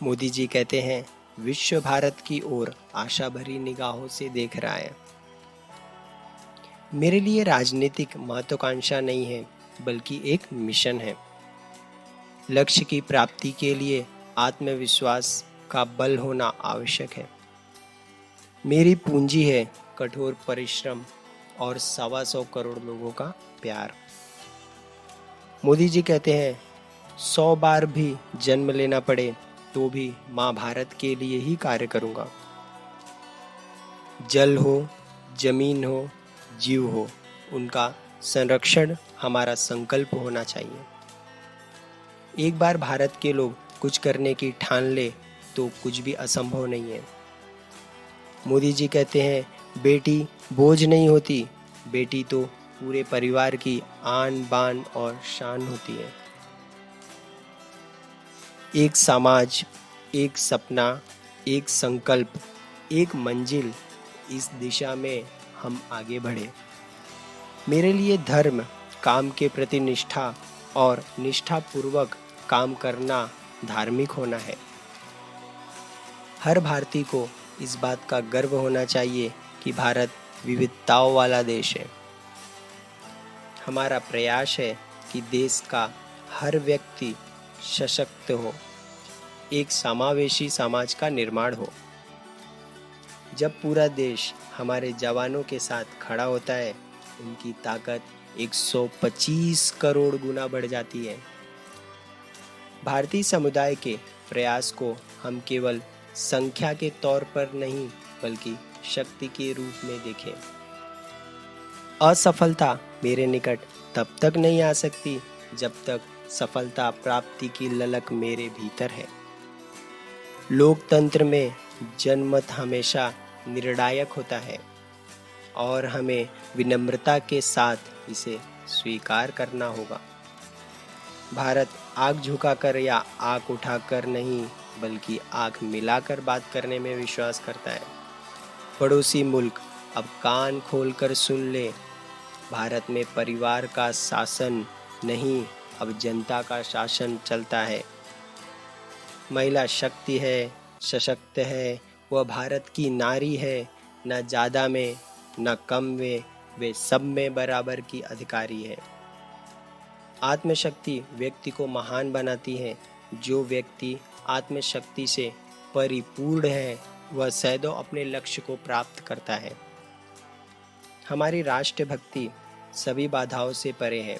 मोदी जी कहते हैं, विश्व भारत की ओर आशा भरी निगाहों से देख रहा है। मेरे लिए राजनीतिक महत्वाकांक्षा नहीं है, बल्कि एक मिशन है। लक्ष्य की प्राप्ति के लिए आत्मविश्वास का बल होना आवश्यक है। मेरी पूंजी है कठोर परिश्रम और 125 करोड़ लोगों का प्यार। मोदी जी कहते हैं, 100 बार भी जन्म लेना पड़े तो भी माँ भारत के लिए ही कार्य करूँगा। जल हो, जमीन हो, जीव हो, उनका संरक्षण हमारा संकल्प होना चाहिए। एक बार भारत के लोग कुछ करने की ठान ले तो कुछ भी असंभव नहीं है। मोदी जी कहते हैं, बेटी बोझ नहीं होती, बेटी तो पूरे परिवार की आन बान और शान होती है। एक समाज, एक सपना, एक संकल्प, एक मंजिल, इस दिशा में हम आगे बढ़े। मेरे लिए धर्म, काम के प्रति निष्ठा और निष्ठापूर्वक काम करना धार्मिक होना है। हर भारतीय को इस बात का गर्व होना चाहिए कि भारत विविधताओं वाला देश है। हमारा प्रयास है कि देश का हर व्यक्ति सशक्त हो, एक समावेशी समाज का निर्माण हो। जब पूरा देश हमारे जवानों के साथ खड़ा होता है, उनकी ताकत 125 करोड़ गुना बढ़ जाती है। भारतीय समुदाय के प्रयास को हम केवल संख्या के तौर पर नहीं, बल्कि शक्ति के रूप में देखें। असफलता मेरे निकट तब तक नहीं आ सकती जब तक सफलता प्राप्ति की ललक मेरे भीतर है। लोकतंत्र में जनमत हमेशा निर्णायक होता है और हमें विनम्रता के साथ इसे स्वीकार करना होगा। भारत आंख झुकाकर या आंख उठाकर नहीं, बल्कि आंख मिलाकर बात करने में विश्वास करता है। पड़ोसी मुल्क अब कान खोलकर सुन ले, भारत में परिवार का शासन नहीं, अब जनता का शासन चलता है। महिला शक्ति है, सशक्त है, वह भारत की नारी है, न ज़्यादा में न कम में, वे सब में बराबर की अधिकारी है। आत्मशक्ति व्यक्ति को महान बनाती है। जो व्यक्ति आत्मशक्ति से परिपूर्ण है, वह सदैव अपने लक्ष्य को प्राप्त करता है। हमारी राष्ट्रभक्ति सभी बाधाओं से परे है।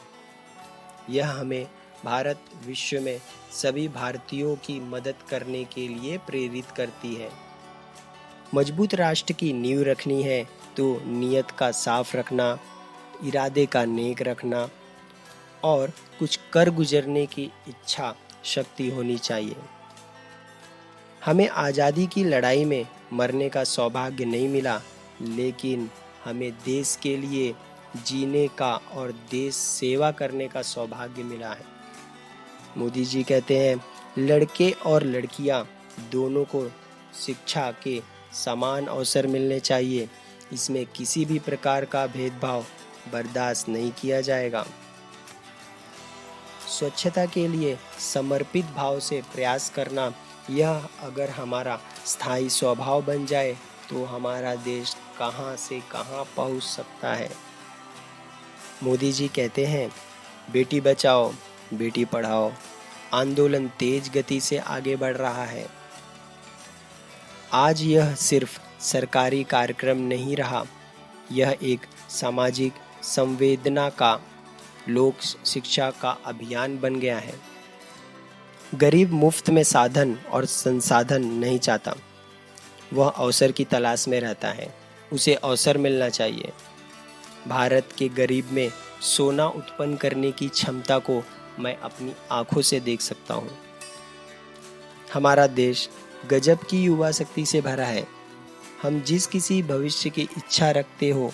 यह हमें भारत विश्व में सभी भारतीयों की मदद करने के लिए प्रेरित करती है। मजबूत राष्ट्र की नींव रखनी है तो नियत का साफ रखना, इरादे का नेक रखना और कुछ कर गुजरने की इच्छा शक्ति होनी चाहिए। हमें आज़ादी की लड़ाई में मरने का सौभाग्य नहीं मिला, लेकिन हमें देश के लिए जीने का और देश सेवा करने का सौभाग्य मिला है। मोदी जी कहते हैं, लड़के और लड़कियां दोनों को शिक्षा के समान अवसर मिलने चाहिए। इसमें किसी भी प्रकार का भेदभाव बर्दाश्त नहीं किया जाएगा। स्वच्छता के लिए समर्पित भाव से प्रयास करना, यह अगर हमारा स्थायी स्वभाव बन जाए तो हमारा देश कहां से कहां पहुंच सकता है। मोदी जी कहते हैं, बेटी बचाओ, बेटी पढ़ाओ आंदोलन तेज गति से आगे बढ़ रहा है। आज यह सिर्फ सरकारी कार्यक्रम नहीं रहा, यह एक सामाजिक संवेदना का, लोक शिक्षा का अभियान बन गया है। गरीब मुफ्त में साधन और संसाधन नहीं चाहता, वह अवसर की तलाश में रहता है। उसे अवसर मिलना चाहिए। भारत के गरीब में सोना उत्पन्न करने की क्षमता को मैं अपनी आंखों से देख सकता हूँ। हमारा देश गजब की युवा शक्ति से भरा है। हम जिस किसी भविष्य की इच्छा रखते हो,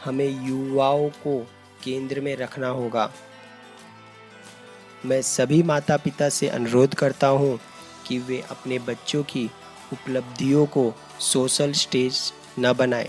हमें युवाओं को केंद्र में रखना होगा। मैं सभी माता पिता से अनुरोध करता हूँ कि वे अपने बच्चों की उपलब्धियों को सोशल स्टेज न बनाएं।